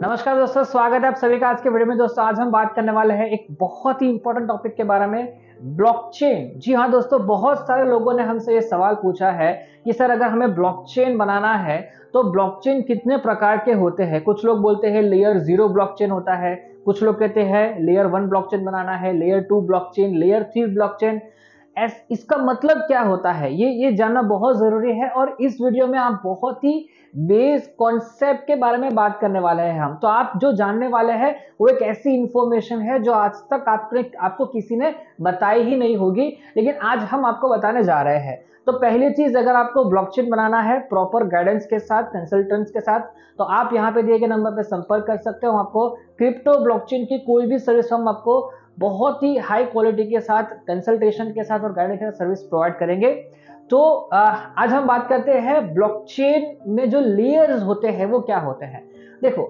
नमस्कार दोस्तों, स्वागत है आप सभी का आज के वीडियो में। दोस्तों आज हम बात करने वाले हैं एक बहुत ही इंपॉर्टेंट टॉपिक के बारे में, ब्लॉकचेन। जी हाँ दोस्तों, बहुत सारे लोगों ने हमसे ये सवाल पूछा है कि सर अगर हमें ब्लॉकचेन बनाना है तो ब्लॉकचेन कितने प्रकार के होते हैं। कुछ लोग बोलते हैं लेयर 0 ब्लॉकचेन होता है, कुछ लोग कहते हैं लेयर 1 ब्लॉकचेन बनाना है, लेयर 2 ब्लॉकचेन, लेयर 3 ब्लॉकचेन। इसका मतलब क्या होता है ये जानना बहुत जरूरी है। और इस वीडियो में आप बहुत ही बेस कॉन्सेप्ट के बारे में बात करने वाले हैं हम। तो आप जो जानने वाले हैं वो एक ऐसी इंफॉर्मेशन है जो आज तक आपको किसी ने बताई ही नहीं होगी, लेकिन आज हम आपको बताने जा रहे हैं। तो पहली चीज, अगर आपको ब्लॉकचेन बनाना है प्रॉपर गाइडेंस के साथ, कंसल्टेंट्स के साथ, तो आप यहाँ पे दिए गए नंबर पे संपर्क कर सकते हो। आपको क्रिप्टो ब्लॉकचेन की कोई भी सर्विस हम आपको बहुत ही हाई क्वालिटी के साथ, कंसल्टेशन के साथ और गाइडेंस के साथ सर्विस प्रोवाइड करेंगे। तो आज हम बात करते हैं ब्लॉकचेन में जो लेयर्स होते हैं वो क्या होते हैं। देखो,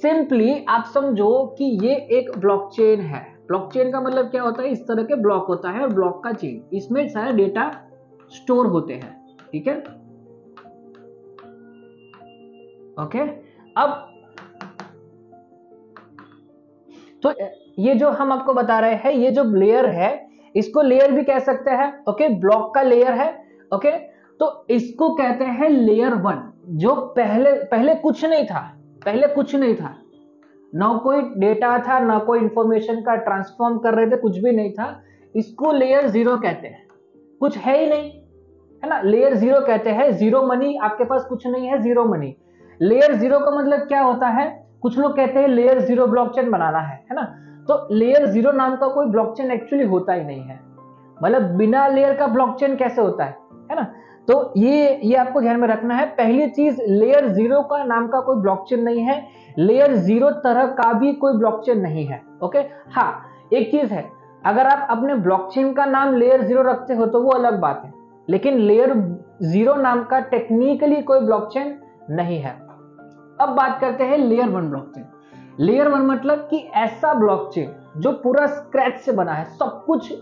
सिंपली आप समझो कि ये एक ब्लॉकचेन है। ब्लॉकचेन का मतलब क्या होता है, इस तरह के ब्लॉक होता है और ब्लॉक का चेन, इसमें सारे डेटा स्टोर होते हैं। ठीक है, ओके। अब तो ये जो हम आपको बता रहे हैं, ये जो लेयर है इसको लेयर भी कह सकते हैं। ओके, ब्लॉक का लेयर है। ओके, तो इसको कहते हैं लेयर 1। जो पहले पहले कुछ नहीं था, पहले कुछ नहीं था, ना कोई डेटा था, ना कोई इंफॉर्मेशन का ट्रांसफॉर्म कर रहे थे, कुछ भी नहीं था। इसको लेयर 0 कहते हैं। कुछ है ही नहीं, है ना, लेयर 0 कहते हैं। जीरो मनी, आपके पास कुछ नहीं है, जीरो मनी। लेयर 0 का मतलब क्या होता है, कुछ लोग कहते हैं लेयर 0 ब्लॉकचेन बनाना है ना। तो लेयर 0 नाम का कोई ब्लॉकचेन एक्चुअली होता ही नहीं है। मतलब बिना लेयर का ब्लॉकचेन कैसे होता है ना। तो ये आपको ध्यान में रखना है। पहली चीज, लेयर 0 का नाम का कोई ब्लॉकचेन नहीं है, लेयर 0 तरह का भी कोई ब्लॉकचेन नहीं है। ओके, हाँ, एक चीज है, अगर आप अपने ब्लॉकचेन का नाम लेयर 0 रखते हो तो वो अलग बात है, लेकिन लेयर 0 नाम का टेक्निकली कोई ब्लॉकचेन नहीं है। अब बात करते हैं लेयर 1 ब्लॉकचेन। लेयर 1 मतलब कि ऐसा ब्लॉकचेन जो पूरा स्क्रैच से बना है, सब कुछ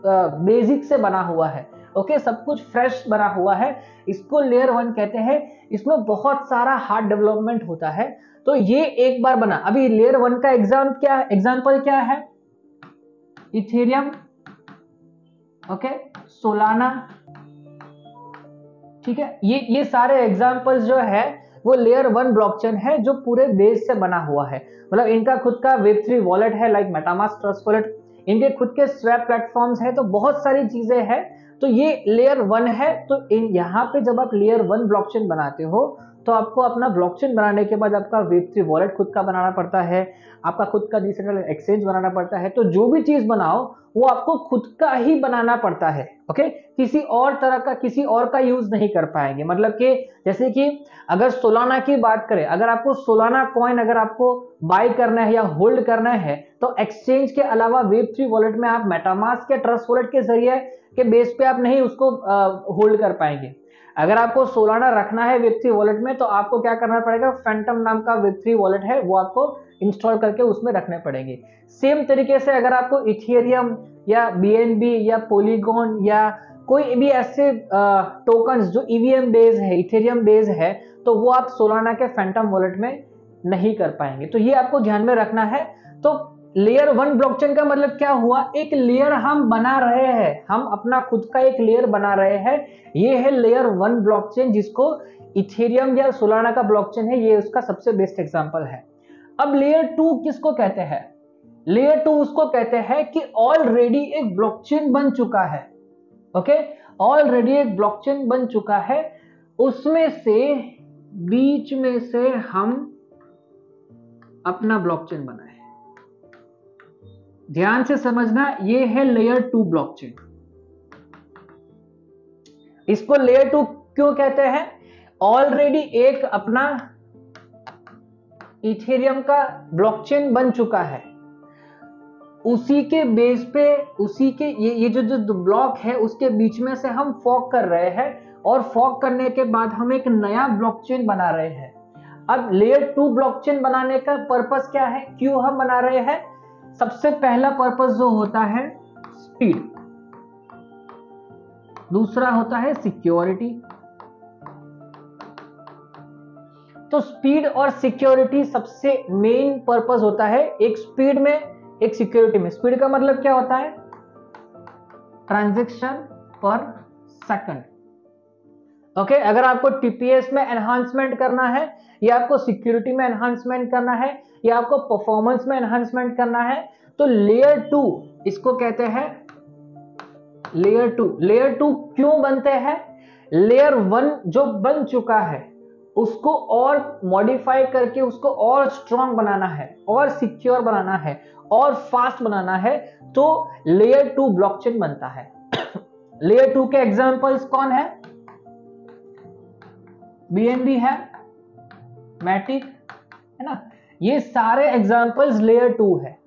बेसिक से बना हुआ है। ओके, सब कुछ फ्रेश बना हुआ है, इसको लेयर 1 कहते हैं। इसमें बहुत सारा हार्ड डेवलपमेंट होता है। तो ये एक बार बना। अभी लेयर 1 का एग्जाम्पल क्या है, इथेरियम, ओके, सोलाना। ठीक है, ये सारे एग्जाम्पल्स जो है वो लेयर 1 ब्लॉकचेन है जो पूरे बेस से बना हुआ है। मतलब इनका खुद का वेब3 वॉलेट है, लाइक मेटामास्क ट्रस्ट वॉलेट, इनके खुद के स्वैप प्लेटफॉर्म्स है, तो बहुत सारी चीजें हैं। तो ये लेयर 1 है। तो यहाँ पे जब आप लेयर 1 ब्लॉकचेन बनाते हो तो आपको अपना ब्लॉकचेन बनाने के बाद आपका वेब3 वॉलेट खुद का बनाना पड़ता है, आपका खुद का डिसेंट्रलाइज्ड एक्सचेंज बनाना पड़ता है। तो जो भी चीज बनाओ वो आपको खुद का ही बनाना पड़ता है। ओके, किसी और तरह का, किसी और का यूज नहीं कर पाएंगे। मतलब कि जैसे कि अगर सोलाना की बात करें, अगर आपको सोलाना कॉइन अगर आपको बाय करना है या होल्ड करना है तो एक्सचेंज के अलावा वेब3 वॉलेट में आप मेटामास्क या ट्रस्ट वॉलेट के जरिए के बेस पे आप नहीं उसको होल्ड कर पाएंगे। अगर आपको सोलाना रखना है वेब3 वॉलेट में तो आपको क्या करना पड़ेगा, फैंटम नाम का वेब3 वॉलेट है वो आपको इंस्टॉल करके उसमें रखने पड़ेंगे। सेम तरीके से अगर आपको इथेरियम या बीएनबी या पॉलीगॉन या कोई भी ऐसे टोकन्स जो ईवीएम बेस है, इथेरियम बेस है, तो वो आप सोलाना के फैंटम वॉलेट में नहीं कर पाएंगे। तो ये आपको ध्यान में रखना है। तो लेयर 1 ब्लॉकचेन का मतलब क्या हुआ, एक लेयर हम बना रहे हैं, हम अपना खुद का एक लेयर बना रहे हैं। ये है लेयर 1 ब्लॉकचेन, जिसको इथेरियम या सोलाना का ब्लॉकचेन है, ये उसका सबसे बेस्ट एग्जांपल है। अब लेयर 2 किसको कहते हैं, लेयर 2 उसको कहते हैं कि ऑलरेडी एक ब्लॉकचेन बन चुका है। ओके, ऑलरेडी एक ब्लॉकचेन बन चुका है, उसमें से बीच में से हम अपना ब्लॉकचेन बनाए। ध्यान से समझना, ये है लेयर 2 ब्लॉकचेन। इसको लेयर 2 क्यों कहते हैं, ऑलरेडी एक अपना इथेरियम का ब्लॉकचेन बन चुका है, उसी के बेस पे, उसी के ये जो ब्लॉक है उसके बीच में से हम फॉर्क कर रहे हैं, और फॉर्क करने के बाद हम एक नया ब्लॉकचेन बना रहे हैं। अब लेयर 2 ब्लॉकचेन बनाने का पर्पस क्या है, क्यों हम बना रहे हैं। सबसे पहला पर्पस जो होता है स्पीड, दूसरा होता है सिक्योरिटी, तो स्पीड और सिक्योरिटी सबसे मेन पर्पस होता है, एक स्पीड में एक सिक्योरिटी में। स्पीड का मतलब क्या होता है? ट्रांजैक्शन पर सेकंड। ओके, अगर आपको टीपीएस में एनहांसमेंट करना है, या आपको सिक्योरिटी में एनहांसमेंट करना है, या आपको परफॉर्मेंस में एनहांसमेंट करना है, तो लेयर 2 इसको कहते हैं लेयर 2। लेयर 2 क्यों बनते हैं? लेयर 1 जो बन चुका है उसको और मॉडिफाई करके उसको और स्ट्रांग बनाना है, और सिक्योर बनाना है, और फास्ट बनाना है, तो लेयर 2 ब्लॉकचेन बनता है। लेयर 2 के एग्जांपल्स कौन है? बीएनबी है, मैटिक है ना, ये सारे एग्जांपल्स लेयर 2 है।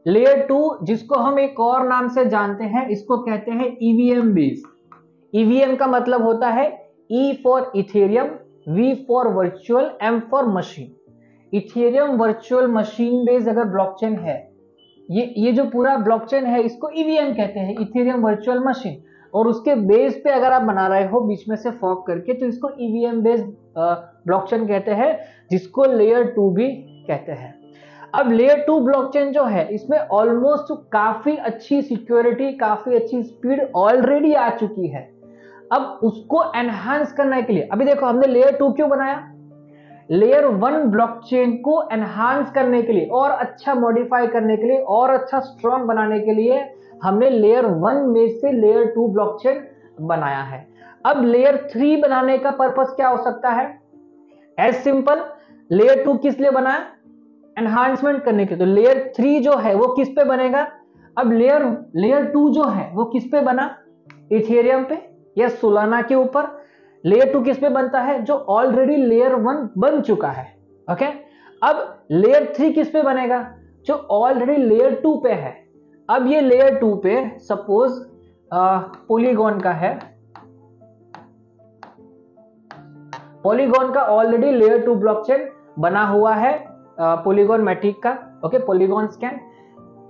लेयर 2 जिसको हम एक और नाम से जानते हैं, इसको कहते हैं ईवीएम बेस्ड। ईवीएम का मतलब होता है E for Ethereum, V for virtual, M for machine. Ethereum virtual machine based अगर ब्लॉकचेन है, ये जो पूरा ब्लॉकचेन है इसको ईवीएम कहते हैं, इथेरियम वर्चुअल मशीन। और उसके बेस पे अगर आप बना रहे हो बीच में से फॉर्क करके, तो इसको ईवीएम बेस्ड ब्लॉकचेन कहते हैं, जिसको लेयर 2 भी कहते हैं। अब लेयर 2 ब्लॉकचेन जो है, इसमें ऑलमोस्ट काफी अच्छी सिक्योरिटी, काफी अच्छी स्पीड ऑलरेडी आ चुकी है। अब उसको एनहांस करने के लिए, अभी देखो हमने लेयर 2 क्यों बनाया? लेयर 1 ब्लॉकचेन को एनहांस करने के लिए, और अच्छा मॉडिफाई करने के लिए, और अच्छा स्ट्रांग बनाने के लिए हमने लेयर 1 में से लेयर 2 ब्लॉकचेन बनाया है। अब लेयर 3 बनाने का पर्पस क्या हो सकता है? एज सिंपल, लेयर 2 किस लिए बना? एनहांसमेंट करने के। तो लेयर 3 जो है वो किस पे बनेगा? अब लेयर 2 जो है वो किस पे बना? इथेरियम पे या सोलाना के ऊपर। लेयर 2 किस पे बनता है? जो ऑलरेडी लेयर 1 बन चुका है। ओके, अब लेयर 3 किस पे बनेगा? जो ऑलरेडी लेयर 2 पे है। अब ये लेयर 2 पे सपोज पॉलीगॉन का है, पॉलीगॉन का ऑलरेडी लेयर 2 ब्लॉकचेन बना हुआ है, पॉलीगॉन मैटिक का। Okay, polygon scan.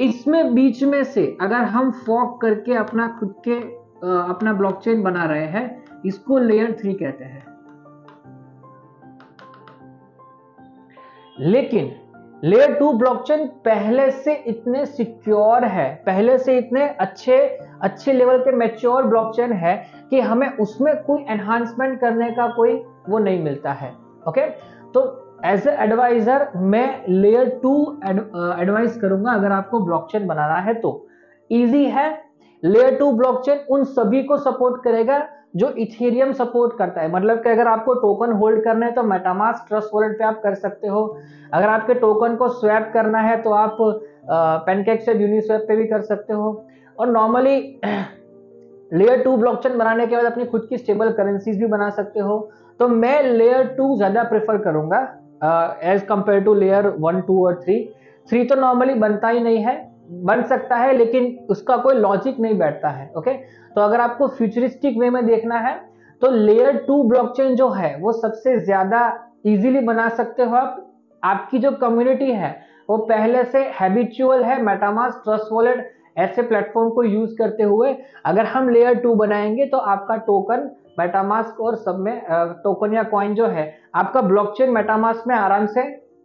इसमें बीच में से अगर हम फॉर्क करके अपना खुद के अपना ब्लॉकचेन बना रहे हैं, इसको लेयर 3 कहते हैं। लेकिन लेयर 2 ब्लॉकचेन पहले से इतने सिक्योर है, पहले से इतने अच्छे लेवल के मैच्योर ब्लॉकचेन है कि हमें उसमें कोई एनहांसमेंट करने का कोई वो नहीं मिलता है। ओके, तो एज ए एडवाइजर मैं लेयर 2 एडवाइस करूंगा अगर आपको ब्लॉकचेन बनाना है तो। इजी है। लेयर 2 ब्लॉकचेन उन सभी को सपोर्ट करेगा जो इथेरियम सपोर्ट करता है। मतलब कि अगर आपको टोकन होल्ड करना है तो मेटामास्क ट्रस्ट वॉलेट पे आप कर सकते हो। अगर आपके टोकन को स्वैप करना है तो आप पैनकेकस्वैप, यूनिस्वैप पे भी कर सकते हो। और नॉर्मली लेयर 2 ब्लॉकचेन बनाने के बाद अपनी खुद की स्टेबल करेंसीज भी बना सकते हो। तो मैं लेयर 2 ज्यादा प्रेफर करूंगा एज कंपेयर टू लेयर 1, 2 और 3। 3 तो नॉर्मली बनता ही नहीं है, बन सकता है लेकिन उसका कोई लॉजिक नहीं बैठता है। ओके, तो अगर आपको फ्यूचरिस्टिक वे में देखना है तो लेयर 2 ब्लॉकचेन जो है वो सबसे ज्यादा इजीली बना सकते हो आप। आपकी जो कम्युनिटी है वो पहले से हैबिचुअल है मेटामास्क, ट्रस्ट वॉलेट ऐसे प्लेटफॉर्म को यूज करते हुए। अगर हम लेयर 2 बनाएंगे तो आपका टोकन मेटामास्क और सब में टोकन या कॉइन जो है आपका ब्लॉकचेन मेटामास्क में आराम से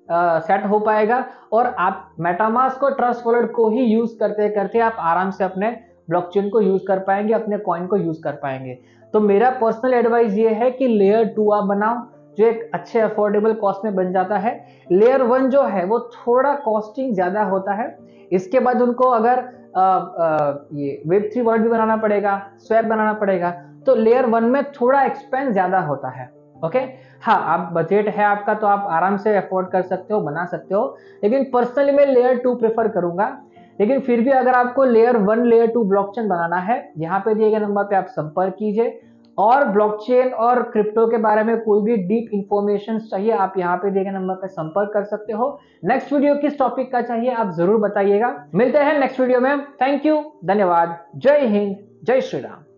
सेट हो पाएगा, और आप मेटामास्क और ट्रस्ट वॉलेट को ही यूज करते करते आप आराम से अपने ब्लॉकचेन को यूज कर पाएंगे, अपने कॉइन को यूज कर पाएंगे। तो मेरा पर्सनल एडवाइस ये है कि लेयर 2 आप बनाओ जो एक अच्छे अफोर्डेबल कॉस्ट में बन जाता है। लेयर 1 जो है वो थोड़ा कॉस्टिंग ज्यादा होता है। इसके बाद उनको अगर ये Web3 वर्ल्ड भी बनाना पड़ेगा, स्वैप बनाना पड़ेगा, तो लेयर 1 में थोड़ा एक्सपेंस ज्यादा होता है। ओके, हाँ, आप बजट है आपका तो आप आराम से अफोर्ड कर सकते हो, बना सकते हो। लेकिन पर्सनली मैं लेयर 2 प्रेफर करूंगा। लेकिन फिर भी अगर आपको लेयर 1, लेयर 2 ब्लॉकचेन बनाना है, यहाँ पे दिए गए नंबर पे आप संपर्क कीजिए। और ब्लॉकचेन और क्रिप्टो के बारे में कोई भी डीप इंफॉर्मेशन चाहिए, आप यहाँ पे दिए गए नंबर पे संपर्क कर सकते हो। नेक्स्ट वीडियो किस टॉपिक का चाहिए आप जरूर बताइएगा। मिलते हैं नेक्स्ट वीडियो में। थैंक यू, धन्यवाद, जय हिंद, जय श्री राम।